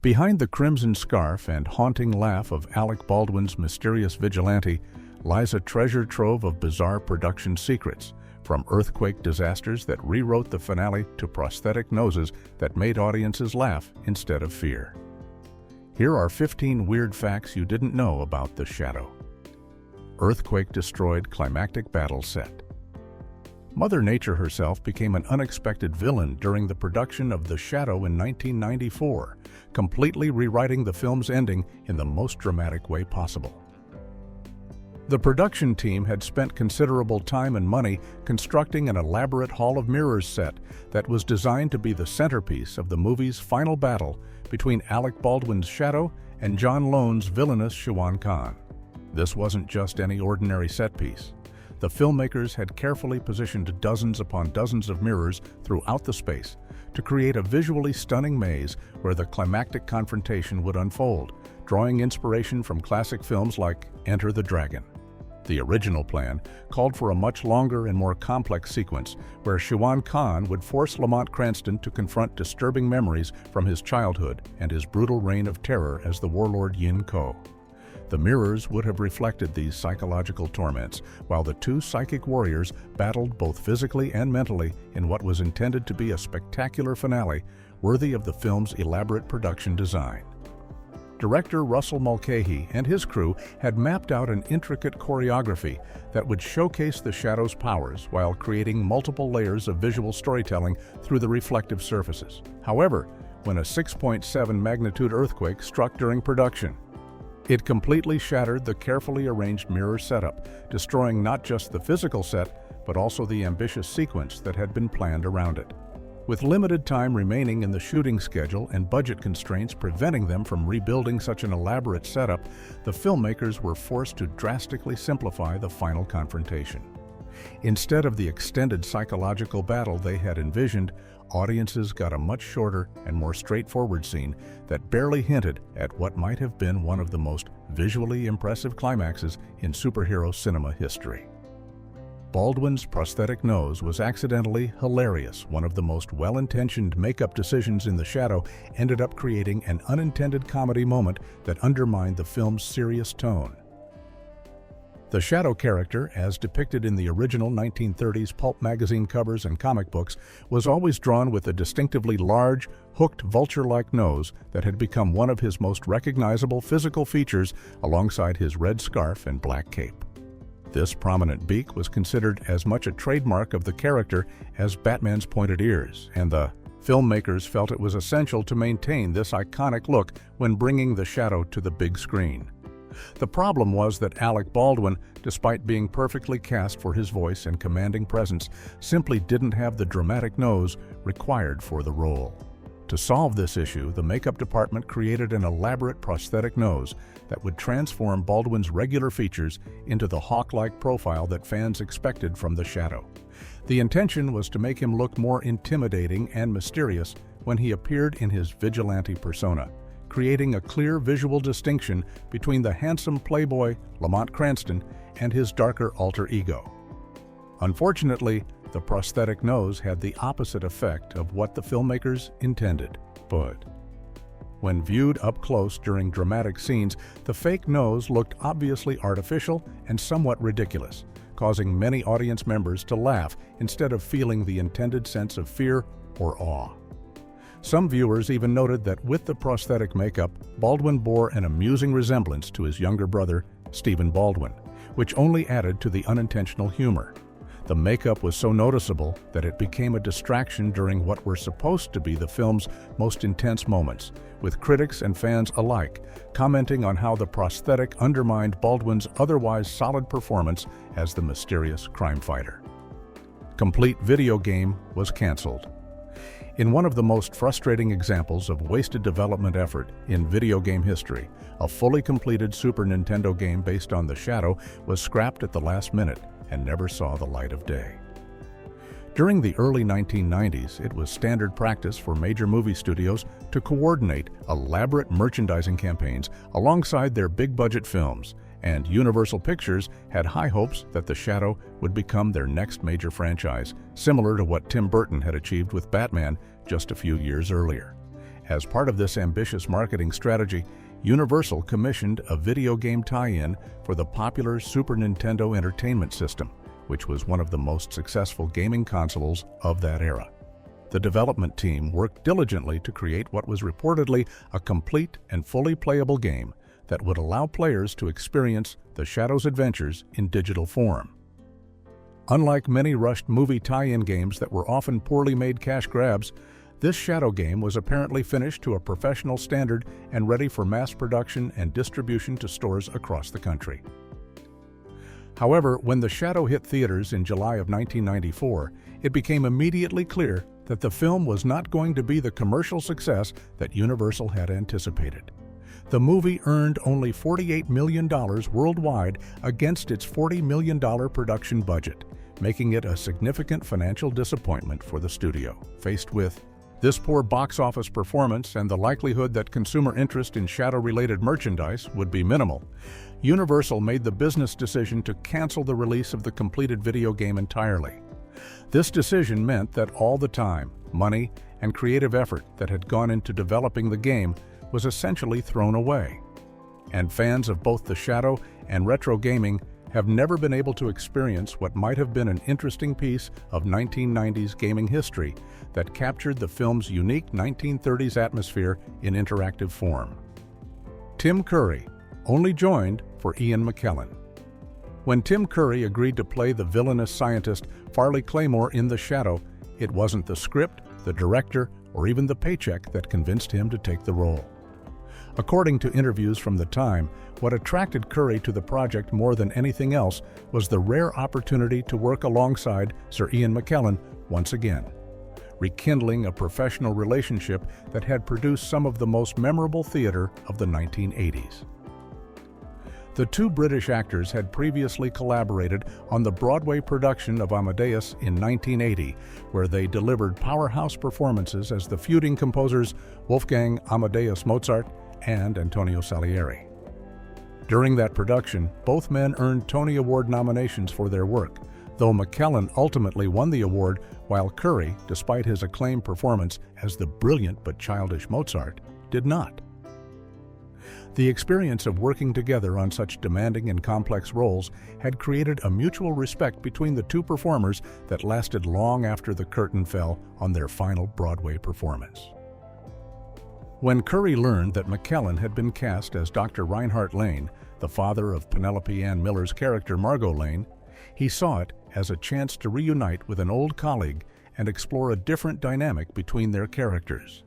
Behind the crimson scarf and haunting laugh of Alec Baldwin's mysterious vigilante lies a treasure trove of bizarre production secrets, from earthquake disasters that rewrote the finale to prosthetic noses that made audiences laugh instead of fear. Here are 15 weird facts you didn't know about The Shadow. Earthquake-destroyed climactic battle set. Mother Nature herself became an unexpected villain during the production of The Shadow in 1994, completely rewriting the film's ending in the most dramatic way possible. The production team had spent considerable time and money constructing an elaborate Hall of Mirrors set that was designed to be the centerpiece of the movie's final battle between Alec Baldwin's Shadow and John Lone's villainous Shawan Khan. This wasn't just any ordinary set piece. The filmmakers had carefully positioned dozens upon dozens of mirrors throughout the space to create a visually stunning maze where the climactic confrontation would unfold, drawing inspiration from classic films like Enter the Dragon. The original plan called for a much longer and more complex sequence where Shawan Khan would force Lamont Cranston to confront disturbing memories from his childhood and his brutal reign of terror as the warlord Yin Ko. The mirrors would have reflected these psychological torments, while the two psychic warriors battled both physically and mentally in what was intended to be a spectacular finale worthy of the film's elaborate production design. Director Russell Mulcahy and his crew had mapped out an intricate choreography that would showcase the Shadow's powers while creating multiple layers of visual storytelling through the reflective surfaces. However, when a 6.7 magnitude earthquake struck during production, it completely shattered the carefully arranged mirror setup, destroying not just the physical set, but also the ambitious sequence that had been planned around it. With limited time remaining in the shooting schedule and budget constraints preventing them from rebuilding such an elaborate setup, the filmmakers were forced to drastically simplify the final confrontation. Instead of the extended psychological battle they had envisioned, audiences got a much shorter and more straightforward scene that barely hinted at what might have been one of the most visually impressive climaxes in superhero cinema history. Baldwin's prosthetic nose was accidentally hilarious. One of the most well-intentioned makeup decisions in The Shadow ended up creating an unintended comedy moment that undermined the film's serious tone. The Shadow character, as depicted in the original 1930s pulp magazine covers and comic books, was always drawn with a distinctively large, hooked vulture-like nose that had become one of his most recognizable physical features alongside his red scarf and black cape. This prominent beak was considered as much a trademark of the character as Batman's pointed ears, and the filmmakers felt it was essential to maintain this iconic look when bringing The Shadow to the big screen. The problem was that Alec Baldwin, despite being perfectly cast for his voice and commanding presence, simply didn't have the dramatic nose required for the role. To solve this issue, the makeup department created an elaborate prosthetic nose that would transform Baldwin's regular features into the hawk-like profile that fans expected from The Shadow. The intention was to make him look more intimidating and mysterious when he appeared in his vigilante persona, creating a clear visual distinction between the handsome playboy Lamont Cranston and his darker alter ego. Unfortunately, the prosthetic nose had the opposite effect of what the filmmakers intended. But when viewed up close during dramatic scenes, the fake nose looked obviously artificial and somewhat ridiculous, causing many audience members to laugh instead of feeling the intended sense of fear or awe. Some viewers even noted that with the prosthetic makeup, Baldwin bore an amusing resemblance to his younger brother, Stephen Baldwin, which only added to the unintentional humor. The makeup was so noticeable that it became a distraction during what were supposed to be the film's most intense moments, with critics and fans alike commenting on how the prosthetic undermined Baldwin's otherwise solid performance as the mysterious crime fighter. Complete video game was canceled. In one of the most frustrating examples of wasted development effort in video game history, a fully completed Super Nintendo game based on The Shadow was scrapped at the last minute and never saw the light of day. During the early 1990s, it was standard practice for major movie studios to coordinate elaborate merchandising campaigns alongside their big-budget films, and Universal Pictures had high hopes that The Shadow would become their next major franchise, similar to what Tim Burton had achieved with Batman just a few years earlier. As part of this ambitious marketing strategy, Universal commissioned a video game tie-in for the popular Super Nintendo Entertainment System, which was one of the most successful gaming consoles of that era. The development team worked diligently to create what was reportedly a complete and fully playable game that would allow players to experience the Shadow's adventures in digital form. Unlike many rushed movie tie-in games that were often poorly made cash grabs, this Shadow game was apparently finished to a professional standard and ready for mass production and distribution to stores across the country. However, when the Shadow hit theaters in July of 1994, it became immediately clear that the film was not going to be the commercial success that Universal had anticipated. The movie earned only $48 million worldwide against its $40 million production budget, making it a significant financial disappointment for the studio. Faced with this poor box office performance and the likelihood that consumer interest in Shadow-related merchandise would be minimal, Universal made the business decision to cancel the release of the completed video game entirely. This decision meant that all the time, money, and creative effort that had gone into developing the game was essentially thrown away. And fans of both the Shadow and retro gaming have never been able to experience what might have been an interesting piece of 1990s gaming history that captured the film's unique 1930s atmosphere in interactive form. Tim Curry only joined for Ian McKellen. When Tim Curry agreed to play the villainous scientist Farley Claymore in The Shadow, it wasn't the script, the director, or even the paycheck that convinced him to take the role. According to interviews from the time, what attracted Curry to the project more than anything else was the rare opportunity to work alongside Sir Ian McKellen once again, rekindling a professional relationship that had produced some of the most memorable theater of the 1980s. The two British actors had previously collaborated on the Broadway production of Amadeus in 1980, where they delivered powerhouse performances as the feuding composers Wolfgang Amadeus Mozart and Antonio Salieri. During that production, both men earned Tony Award nominations for their work, though McKellen ultimately won the award while Curry, despite his acclaimed performance as the brilliant but childish Mozart, did not. The experience of working together on such demanding and complex roles had created a mutual respect between the two performers that lasted long after the curtain fell on their final Broadway performance. When Curry learned that McKellen had been cast as Dr. Reinhardt Lane, the father of Penelope Ann Miller's character Margot Lane, he saw it as a chance to reunite with an old colleague and explore a different dynamic between their characters.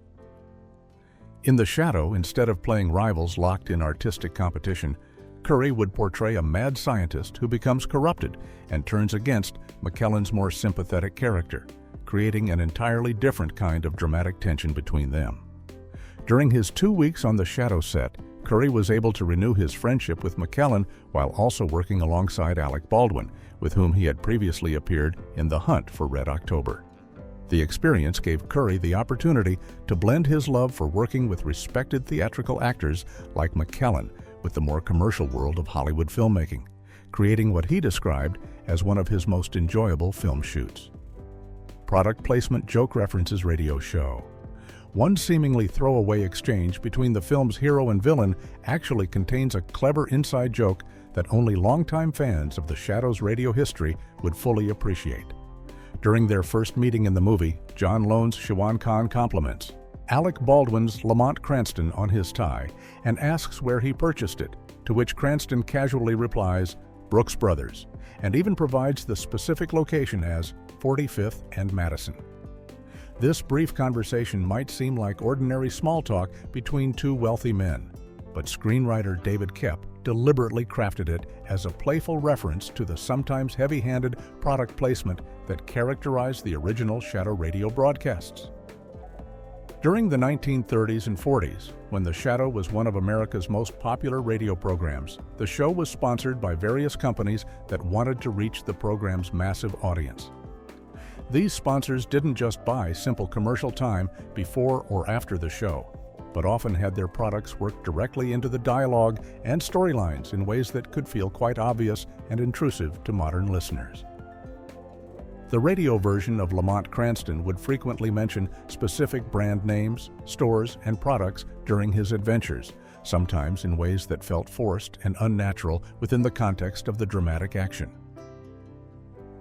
In The Shadow, instead of playing rivals locked in artistic competition, Curry would portray a mad scientist who becomes corrupted and turns against McKellen's more sympathetic character, creating an entirely different kind of dramatic tension between them. During his 2 weeks on the Shadow set, Curry was able to renew his friendship with McKellen while also working alongside Alec Baldwin, with whom he had previously appeared in The Hunt for Red October. The experience gave Curry the opportunity to blend his love for working with respected theatrical actors like McKellen with the more commercial world of Hollywood filmmaking, creating what he described as one of his most enjoyable film shoots. Product Placement Joke References Radio Show. One seemingly throwaway exchange between the film's hero and villain actually contains a clever inside joke that only longtime fans of the Shadow's radio history would fully appreciate. During their first meeting in the movie, John loans Siobhan Khan compliments Alec Baldwin's Lamont Cranston on his tie and asks where he purchased it, to which Cranston casually replies, Brooks Brothers, and even provides the specific location as 45th and Madison. This brief conversation might seem like ordinary small talk between two wealthy men, but screenwriter David Koepp deliberately crafted it as a playful reference to the sometimes heavy-handed product placement that characterized the original Shadow radio broadcasts. During the 1930s and 40s, when The Shadow was one of America's most popular radio programs, the show was sponsored by various companies that wanted to reach the program's massive audience. These sponsors didn't just buy simple commercial time before or after the show, but often had their products work directly into the dialogue and storylines in ways that could feel quite obvious and intrusive to modern listeners. The radio version of Lamont Cranston would frequently mention specific brand names, stores, and products during his adventures, sometimes in ways that felt forced and unnatural within the context of the dramatic action.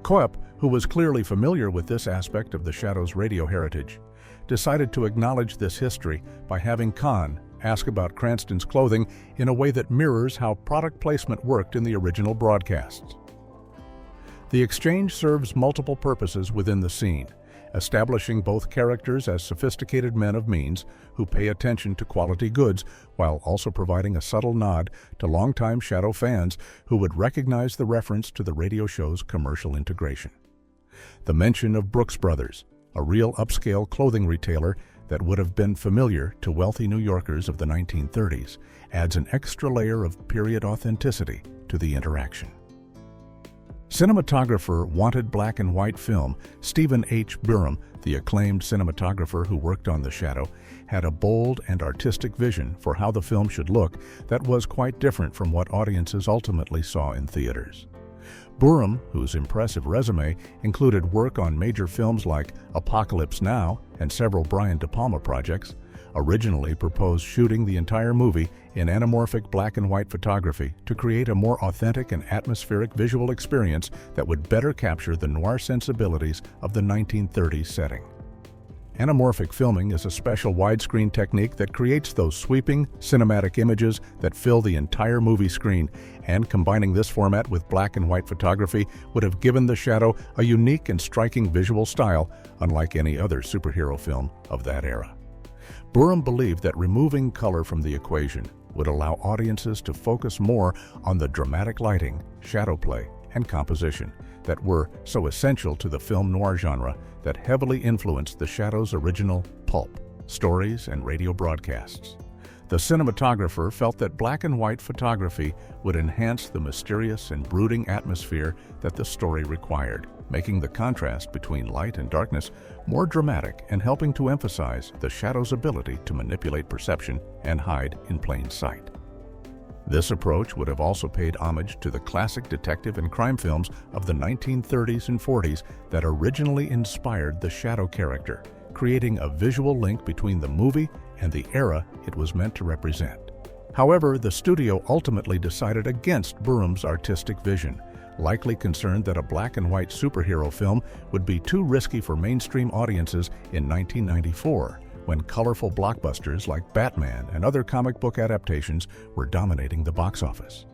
Koepp, who was clearly familiar with this aspect of the Shadow's radio heritage, decided to acknowledge this history by having Kahn ask about Cranston's clothing in a way that mirrors how product placement worked in the original broadcasts. The exchange serves multiple purposes within the scene, establishing both characters as sophisticated men of means who pay attention to quality goods, while also providing a subtle nod to longtime Shadow fans who would recognize the reference to the radio show's commercial integration. The mention of Brooks Brothers, a real upscale clothing retailer that would have been familiar to wealthy New Yorkers of the 1930s, adds an extra layer of period authenticity to the interaction. Cinematographer wanted black and white film. Stephen H. Burham, the acclaimed cinematographer who worked on The Shadow, had a bold and artistic vision for how the film should look that was quite different from what audiences ultimately saw in theaters. Burham, whose impressive resume included work on major films like Apocalypse Now and several Brian De Palma projects, originally proposed shooting the entire movie in anamorphic black and white photography to create a more authentic and atmospheric visual experience that would better capture the noir sensibilities of the 1930s setting. Anamorphic filming is a special widescreen technique that creates those sweeping, cinematic images that fill the entire movie screen, and combining this format with black and white photography would have given The Shadow a unique and striking visual style, unlike any other superhero film of that era. Burham believed that removing color from the equation would allow audiences to focus more on the dramatic lighting, shadow play, and composition that were so essential to the film noir genre that heavily influenced The Shadow's original pulp, stories, and radio broadcasts. The cinematographer felt that black and white photography would enhance the mysterious and brooding atmosphere that the story required, making the contrast between light and darkness more dramatic and helping to emphasize the Shadow's ability to manipulate perception and hide in plain sight. This approach would have also paid homage to the classic detective and crime films of the 1930s and 40s that originally inspired the Shadow character, creating a visual link between the movie and the era it was meant to represent. However, the studio ultimately decided against Burham's artistic vision, likely concerned that a black and white superhero film would be too risky for mainstream audiences in 1994, when colorful blockbusters like Batman and other comic book adaptations were dominating the box office.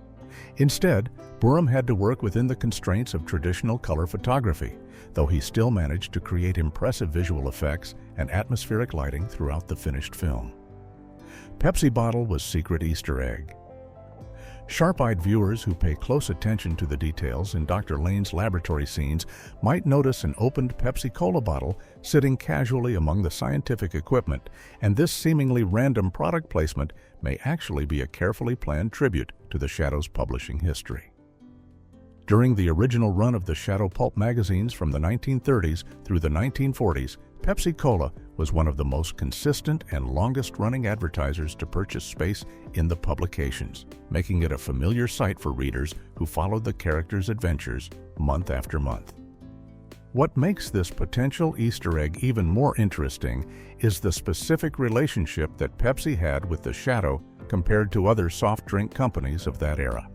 Instead, Burham had to work within the constraints of traditional color photography, though he still managed to create impressive visual effects and atmospheric lighting throughout the finished film. Pepsi bottle was secret Easter egg. Sharp-eyed viewers who pay close attention to the details in Dr. Lane's laboratory scenes might notice an opened Pepsi Cola bottle sitting casually among the scientific equipment, and this seemingly random product placement may actually be a carefully planned tribute to the Shadow's publishing history. During the original run of the Shadow pulp magazines from the 1930s through the 1940s, Pepsi Cola was one of the most consistent and longest-running advertisers to purchase space in the publications, making it a familiar sight for readers who followed the characters' adventures month after month. What makes this potential Easter egg even more interesting is the specific relationship that Pepsi had with the Shadow compared to other soft drink companies of that era.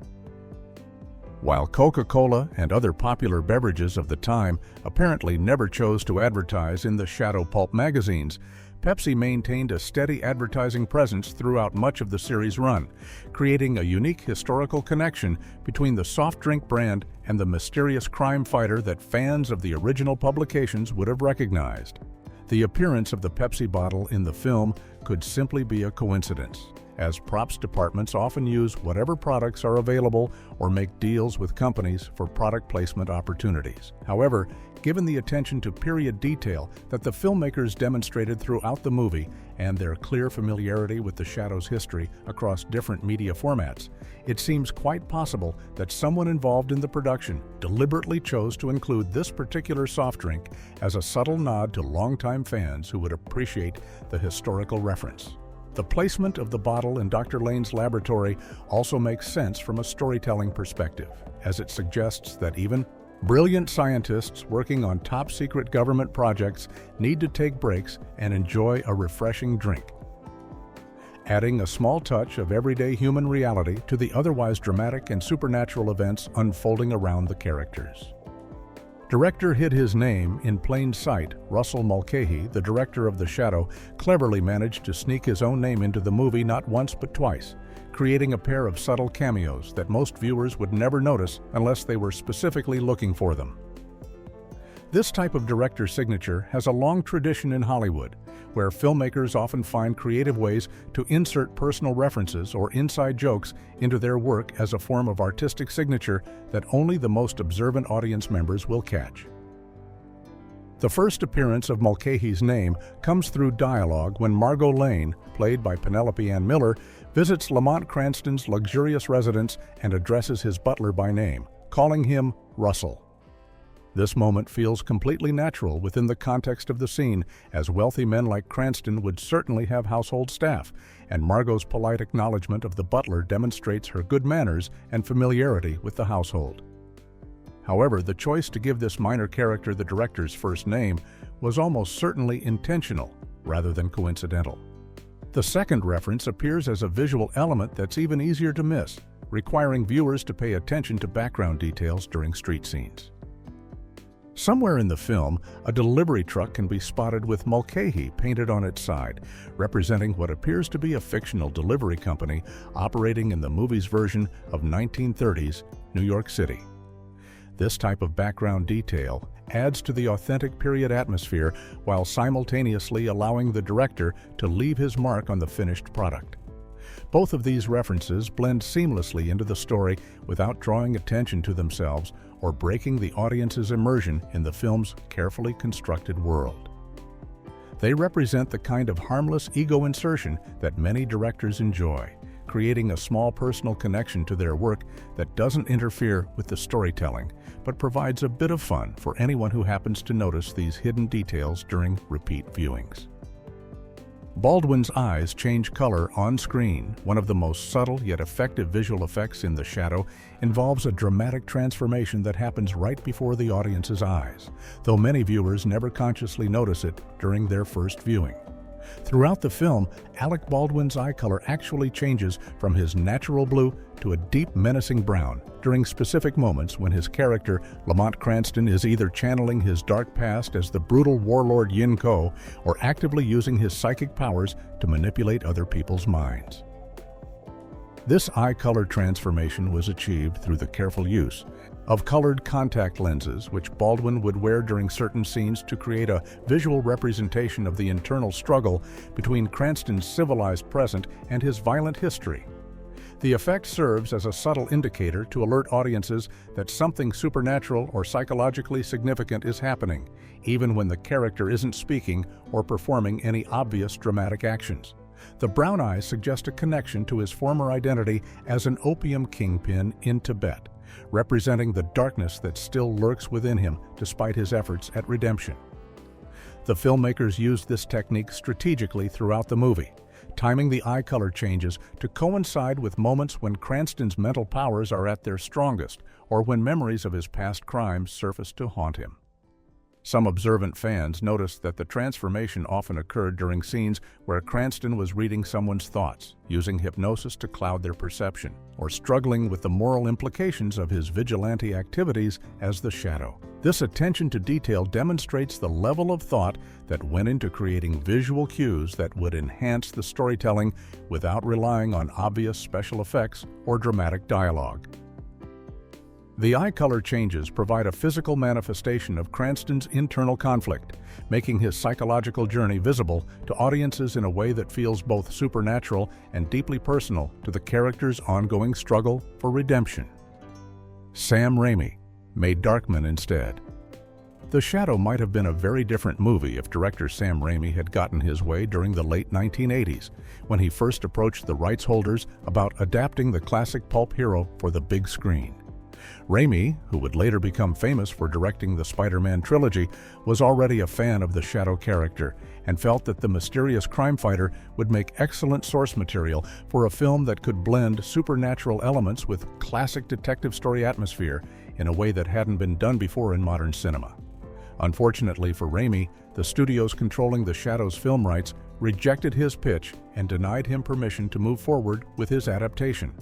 While Coca-Cola and other popular beverages of the time apparently never chose to advertise in the Shadow pulp magazines, Pepsi maintained a steady advertising presence throughout much of the series' run, creating a unique historical connection between the soft drink brand and the mysterious crime fighter that fans of the original publications would have recognized. The appearance of the Pepsi bottle in the film could simply be a coincidence, as props departments often use whatever products are available or make deals with companies for product placement opportunities. However, given the attention to period detail that the filmmakers demonstrated throughout the movie and their clear familiarity with the Shadow's history across different media formats, it seems quite possible that someone involved in the production deliberately chose to include this particular soft drink as a subtle nod to longtime fans who would appreciate the historical reference. The placement of the bottle in Dr. Lane's laboratory also makes sense from a storytelling perspective, as it suggests that even Brilliant scientists working on top-secret government projects need to take breaks and enjoy a refreshing drink, adding a small touch of everyday human reality to the otherwise dramatic and supernatural events unfolding around the characters. Director hid his name in plain sight. Russell Mulcahy, the director of The Shadow, cleverly managed to sneak his own name into the movie not once but twice, creating a pair of subtle cameos that most viewers would never notice unless they were specifically looking for them. This type of director signature has a long tradition in Hollywood, where filmmakers often find creative ways to insert personal references or inside jokes into their work as a form of artistic signature that only the most observant audience members will catch. The first appearance of Mulcahy's name comes through dialogue when Margot Lane, played by Penelope Ann Miller, visits Lamont Cranston's luxurious residence and addresses his butler by name, calling him Russell. This moment feels completely natural within the context of the scene, as wealthy men like Cranston would certainly have household staff, and Margot's polite acknowledgement of the butler demonstrates her good manners and familiarity with the household. However, the choice to give this minor character the director's first name was almost certainly intentional, rather than coincidental. The second reference appears as a visual element that's even easier to miss, requiring viewers to pay attention to background details during street scenes. Somewhere in the film, a delivery truck can be spotted with Mulcahy painted on its side, representing what appears to be a fictional delivery company operating in the movie's version of 1930s New York City. This type of background detail adds to the authentic period atmosphere while simultaneously allowing the director to leave his mark on the finished product. Both of these references blend seamlessly into the story without drawing attention to themselves or breaking the audience's immersion in the film's carefully constructed world. They represent the kind of harmless ego insertion that many directors enjoy, creating a small personal connection to their work that doesn't interfere with the storytelling, but provides a bit of fun for anyone who happens to notice these hidden details during repeat viewings. Baldwin's eyes change color on screen. One of the most subtle yet effective visual effects in The Shadow involves a dramatic transformation that happens right before the audience's eyes, though many viewers never consciously notice it during their first viewing. Throughout the film, Alec Baldwin's eye color actually changes from his natural blue to a deep, menacing brown during specific moments when his character, Lamont Cranston, is either channeling his dark past as the brutal warlord Yin Ko or actively using his psychic powers to manipulate other people's minds. This eye color transformation was achieved through the careful use of colored contact lenses, which Baldwin would wear during certain scenes to create a visual representation of the internal struggle between Cranston's civilized present and his violent history. The effect serves as a subtle indicator to alert audiences that something supernatural or psychologically significant is happening, even when the character isn't speaking or performing any obvious dramatic actions. The brown eyes suggest a connection to his former identity as an opium kingpin in Tibet, representing the darkness that still lurks within him despite his efforts at redemption. The filmmakers used this technique strategically throughout the movie, timing the eye color changes to coincide with moments when Cranston's mental powers are at their strongest or when memories of his past crimes surface to haunt him. Some observant fans noticed that the transformation often occurred during scenes where Cranston was reading someone's thoughts, using hypnosis to cloud their perception, or struggling with the moral implications of his vigilante activities as the Shadow. This attention to detail demonstrates the level of thought that went into creating visual cues that would enhance the storytelling without relying on obvious special effects or dramatic dialogue. The eye color changes provide a physical manifestation of Cranston's internal conflict, making his psychological journey visible to audiences in a way that feels both supernatural and deeply personal to the character's ongoing struggle for redemption. Sam Raimi made Darkman instead. The Shadow might have been a very different movie if director Sam Raimi had gotten his way during the late 1980s, when he first approached the rights holders about adapting the classic pulp hero for the big screen. Raimi, who would later become famous for directing the Spider-Man trilogy, was already a fan of the Shadow character and felt that the mysterious crime fighter would make excellent source material for a film that could blend supernatural elements with classic detective story atmosphere in a way that hadn't been done before in modern cinema. Unfortunately for Raimi, the studios controlling the Shadow's film rights rejected his pitch and denied him permission to move forward with his adaptation,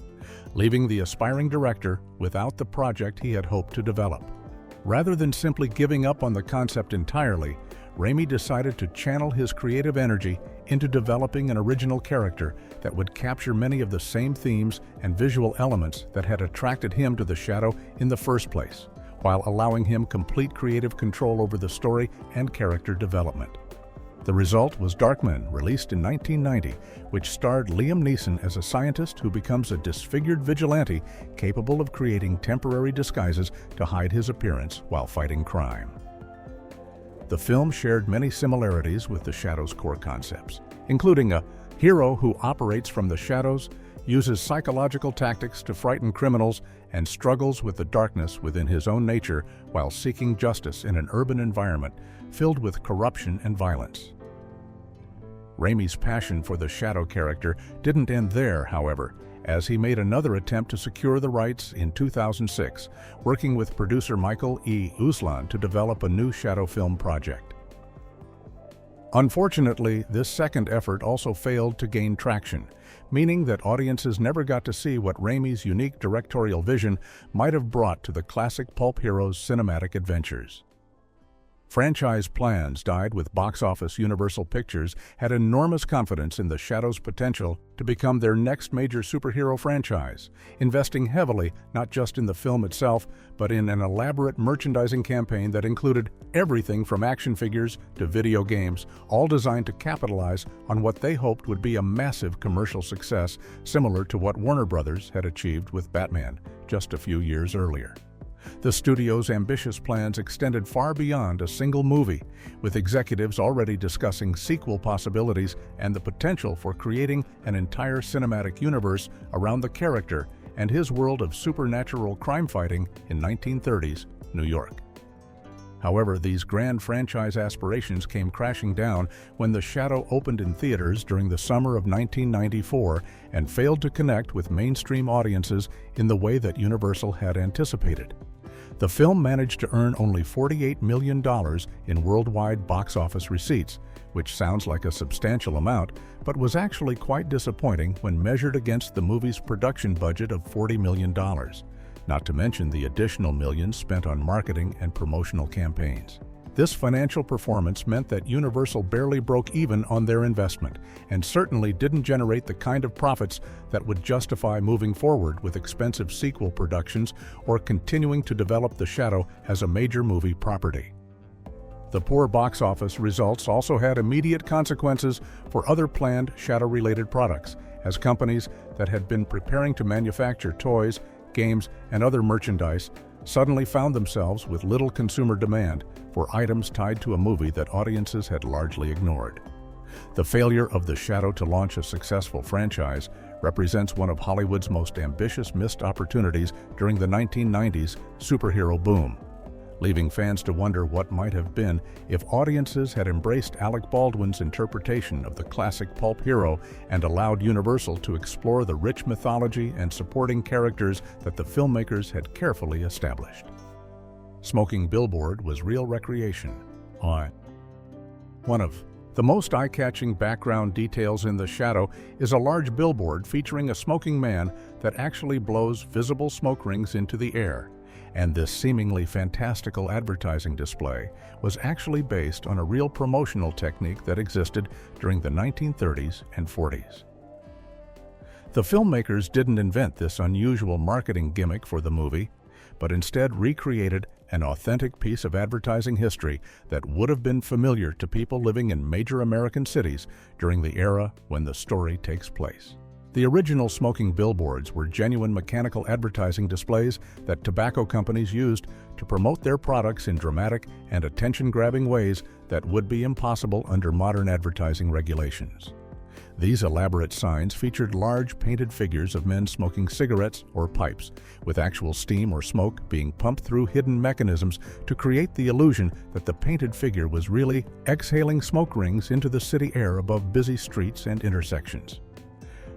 leaving the aspiring director without the project he had hoped to develop. Rather than simply giving up on the concept entirely, Raimi decided to channel his creative energy into developing an original character that would capture many of the same themes and visual elements that had attracted him to the Shadow in the first place, while allowing him complete creative control over the story and character development. The result was Darkman, released in 1990, which starred Liam Neeson as a scientist who becomes a disfigured vigilante capable of creating temporary disguises to hide his appearance while fighting crime. The film shared many similarities with the Shadow's core concepts, including a hero who operates from the shadows, uses psychological tactics to frighten criminals, and struggles with the darkness within his own nature while seeking justice in an urban environment filled with corruption and violence. Raimi's passion for the Shadow character didn't end there, however, as he made another attempt to secure the rights in 2006, working with producer Michael E. Uslan to develop a new Shadow film project. Unfortunately, this second effort also failed to gain traction, meaning that audiences never got to see what Raimi's unique directorial vision might have brought to the classic pulp hero's cinematic adventures. Franchise plans died with box office. Universal Pictures had enormous confidence in the Shadow's potential to become their next major superhero franchise, investing heavily not just in the film itself, but in an elaborate merchandising campaign that included everything from action figures to video games, all designed to capitalize on what they hoped would be a massive commercial success, similar to what Warner Brothers had achieved with Batman just a few years earlier. The studio's ambitious plans extended far beyond a single movie, with executives already discussing sequel possibilities and the potential for creating an entire cinematic universe around the character and his world of supernatural crime fighting in 1930s New York. However, these grand franchise aspirations came crashing down when The Shadow opened in theaters during the summer of 1994 and failed to connect with mainstream audiences in the way that Universal had anticipated. The film managed to earn only $48 million in worldwide box office receipts, which sounds like a substantial amount, but was actually quite disappointing when measured against the movie's production budget of $40 million. Not to mention the additional millions spent on marketing and promotional campaigns. This financial performance meant that Universal barely broke even on their investment, and certainly didn't generate the kind of profits that would justify moving forward with expensive sequel productions or continuing to develop The Shadow as a major movie property. The poor box office results also had immediate consequences for other planned Shadow-related products, as companies that had been preparing to manufacture toys, games, and other merchandise suddenly found themselves with little consumer demand for items tied to a movie that audiences had largely ignored. The failure of The Shadow to launch a successful franchise represents one of Hollywood's most ambitious missed opportunities during the 1990s superhero boom, leaving fans to wonder what might have been if audiences had embraced Alec Baldwin's interpretation of the classic pulp hero and allowed Universal to explore the rich mythology and supporting characters that the filmmakers had carefully established. Smoking billboard was real recreation. One of the most eye-catching background details in The Shadow is a large billboard featuring a smoking man that actually blows visible smoke rings into the air. And this seemingly fantastical advertising display was actually based on a real promotional technique that existed during the 1930s and 40s. The filmmakers didn't invent this unusual marketing gimmick for the movie, but instead recreated an authentic piece of advertising history that would have been familiar to people living in major American cities during the era when the story takes place. The original smoking billboards were genuine mechanical advertising displays that tobacco companies used to promote their products in dramatic and attention-grabbing ways that would be impossible under modern advertising regulations. These elaborate signs featured large painted figures of men smoking cigarettes or pipes, with actual steam or smoke being pumped through hidden mechanisms to create the illusion that the painted figure was really exhaling smoke rings into the city air above busy streets and intersections.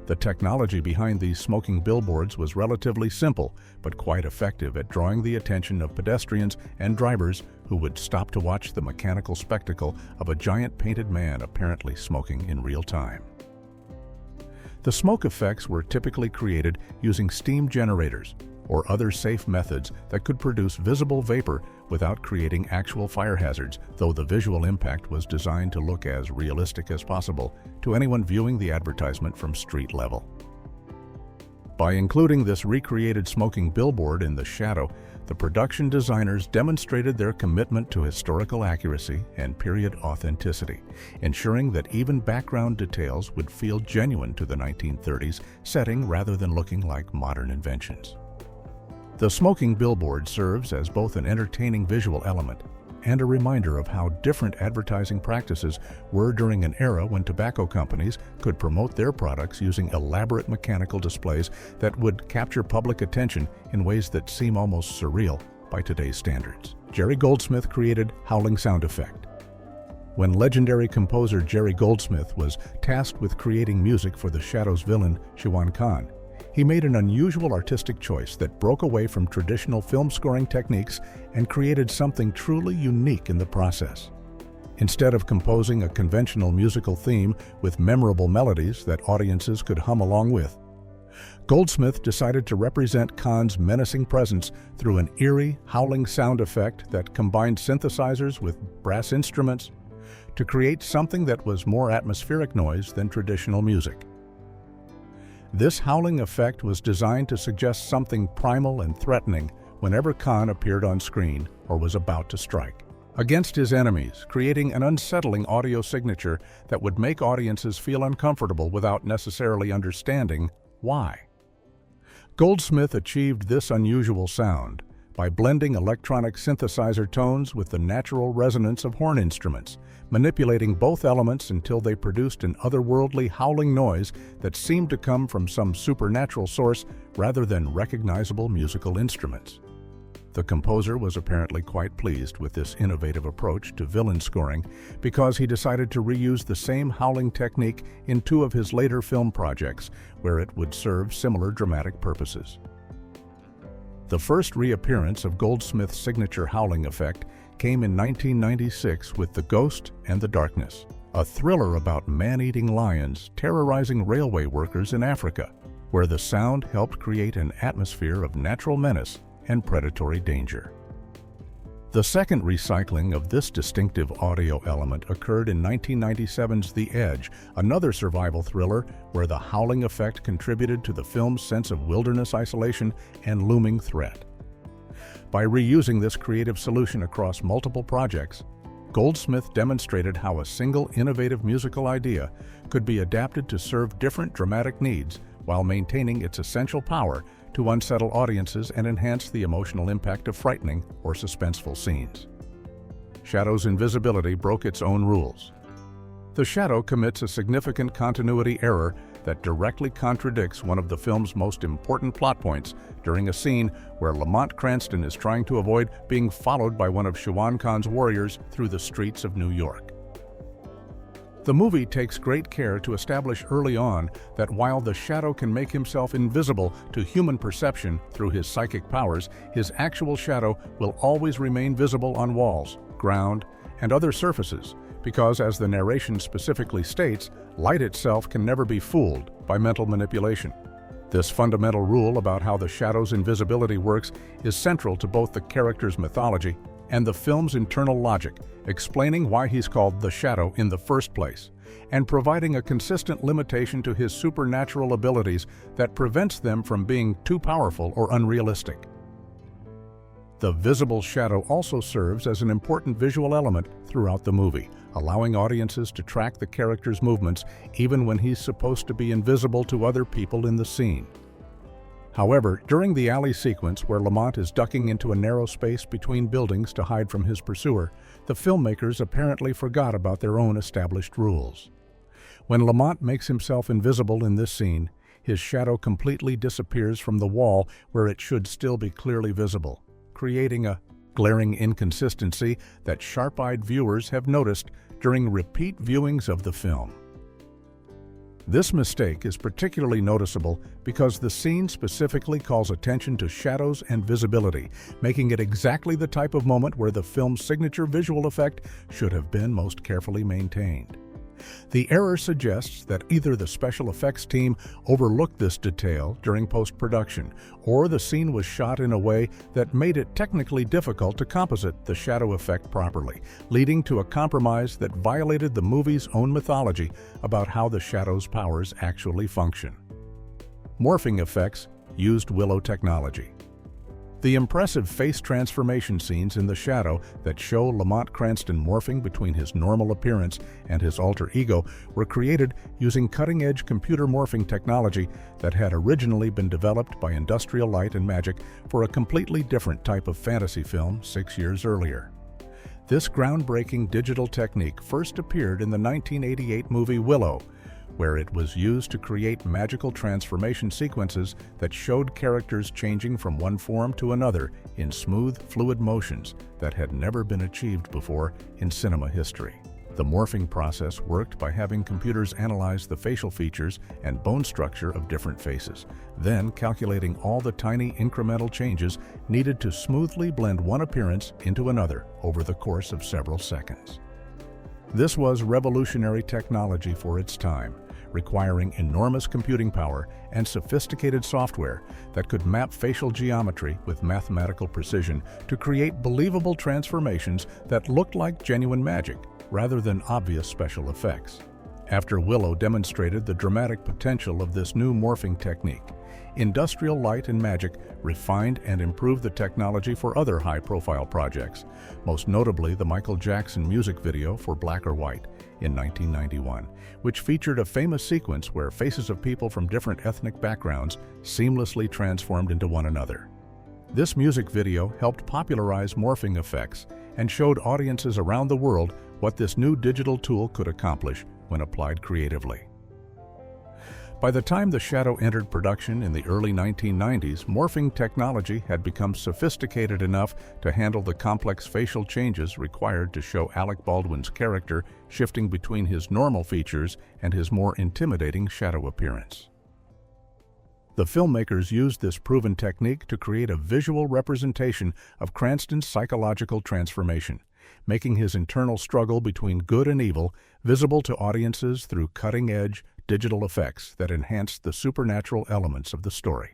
The technology behind these smoking billboards was relatively simple, but quite effective at drawing the attention of pedestrians and drivers who would stop to watch the mechanical spectacle of a giant painted man apparently smoking in real time. The smoke effects were typically created using steam generators or other safe methods that could produce visible vapor without creating actual fire hazards, though the visual impact was designed to look as realistic as possible to anyone viewing the advertisement from street level. By including this recreated smoking billboard in the shadow, the production designers demonstrated their commitment to historical accuracy and period authenticity, ensuring that even background details would feel genuine to the 1930s setting rather than looking like modern inventions. The smoking billboard serves as both an entertaining visual element and a reminder of how different advertising practices were during an era when tobacco companies could promote their products using elaborate mechanical displays that would capture public attention in ways that seem almost surreal by today's standards. Jerry Goldsmith created Howling sound effect. When legendary composer Jerry Goldsmith was tasked with creating music for the Shadow's villain, Shiwan Khan, he made an unusual artistic choice that broke away from traditional film scoring techniques and created something truly unique in the process. Instead of composing a conventional musical theme with memorable melodies that audiences could hum along with, Goldsmith decided to represent Khan's menacing presence through an eerie, howling sound effect that combined synthesizers with brass instruments to create something that was more atmospheric noise than traditional music. This howling effect was designed to suggest something primal and threatening whenever Khan appeared on screen or was about to strike against his enemies, creating an unsettling audio signature that would make audiences feel uncomfortable without necessarily understanding why. Goldsmith achieved this unusual sound by blending electronic synthesizer tones with the natural resonance of horn instruments, manipulating both elements until they produced an otherworldly howling noise that seemed to come from some supernatural source rather than recognizable musical instruments. The composer was apparently quite pleased with this innovative approach to villain scoring because he decided to reuse the same howling technique in two of his later film projects where it would serve similar dramatic purposes. The first reappearance of Goldsmith's signature howling effect came in 1996 with The Ghost and the Darkness, a thriller about man-eating lions terrorizing railway workers in Africa, where the sound helped create an atmosphere of natural menace and predatory danger. The second recycling of this distinctive audio element occurred in 1997's The Edge, another survival thriller where the howling effect contributed to the film's sense of wilderness isolation and looming threat. By reusing this creative solution across multiple projects, Goldsmith demonstrated how a single innovative musical idea could be adapted to serve different dramatic needs while maintaining its essential power to unsettle audiences and enhance the emotional impact of frightening or suspenseful scenes. Shadow's Invisibility broke its own rules. The Shadow commits a significant continuity error that directly contradicts one of the film's most important plot points during a scene where Lamont Cranston is trying to avoid being followed by one of Shiwan Khan's warriors through the streets of New York. The movie takes great care to establish early on that while the Shadow can make himself invisible to human perception through his psychic powers, his actual shadow will always remain visible on walls, ground, and other surfaces, because, as the narration specifically states, light itself can never be fooled by mental manipulation. This fundamental rule about how the Shadow's invisibility works is central to both the character's mythology and the film's internal logic, explaining why he's called the Shadow in the first place, and providing a consistent limitation to his supernatural abilities that prevents them from being too powerful or unrealistic. The visible shadow also serves as an important visual element throughout the movie, allowing audiences to track the character's movements even when he's supposed to be invisible to other people in the scene. However, during the alley sequence where Lamont is ducking into a narrow space between buildings to hide from his pursuer, the filmmakers apparently forgot about their own established rules. When Lamont makes himself invisible in this scene, his shadow completely disappears from the wall where it should still be clearly visible, creating a glaring inconsistency that sharp-eyed viewers have noticed during repeat viewings of the film. This mistake is particularly noticeable because the scene specifically calls attention to shadows and visibility, making it exactly the type of moment where the film's signature visual effect should have been most carefully maintained. The error suggests that either the special effects team overlooked this detail during post-production, or the scene was shot in a way that made it technically difficult to composite the shadow effect properly, leading to a compromise that violated the movie's own mythology about how the shadow's powers actually function. Morphing effects used Willow technology. The impressive face transformation scenes in The Shadow that show Lamont Cranston morphing between his normal appearance and his alter ego were created using cutting-edge computer morphing technology that had originally been developed by Industrial Light and Magic for a completely different type of fantasy film 6 years earlier. This groundbreaking digital technique first appeared in the 1988 movie Willow, where it was used to create magical transformation sequences that showed characters changing from one form to another in smooth, fluid motions that had never been achieved before in cinema history. The morphing process worked by having computers analyze the facial features and bone structure of different faces, then calculating all the tiny incremental changes needed to smoothly blend one appearance into another over the course of several seconds. This was revolutionary technology for its time, requiring enormous computing power and sophisticated software that could map facial geometry with mathematical precision to create believable transformations that looked like genuine magic rather than obvious special effects. After Willow demonstrated the dramatic potential of this new morphing technique, Industrial Light and Magic refined and improved the technology for other high-profile projects, most notably the Michael Jackson music video for Black or White in 1991, which featured a famous sequence where faces of people from different ethnic backgrounds seamlessly transformed into one another. This music video helped popularize morphing effects and showed audiences around the world what this new digital tool could accomplish when applied creatively. By the time The Shadow entered production in the early 1990s, morphing technology had become sophisticated enough to handle the complex facial changes required to show Alec Baldwin's character shifting between his normal features and his more intimidating shadow appearance. The filmmakers used this proven technique to create a visual representation of Cranston's psychological transformation, making his internal struggle between good and evil visible to audiences through cutting-edge, digital effects that enhanced the supernatural elements of the story.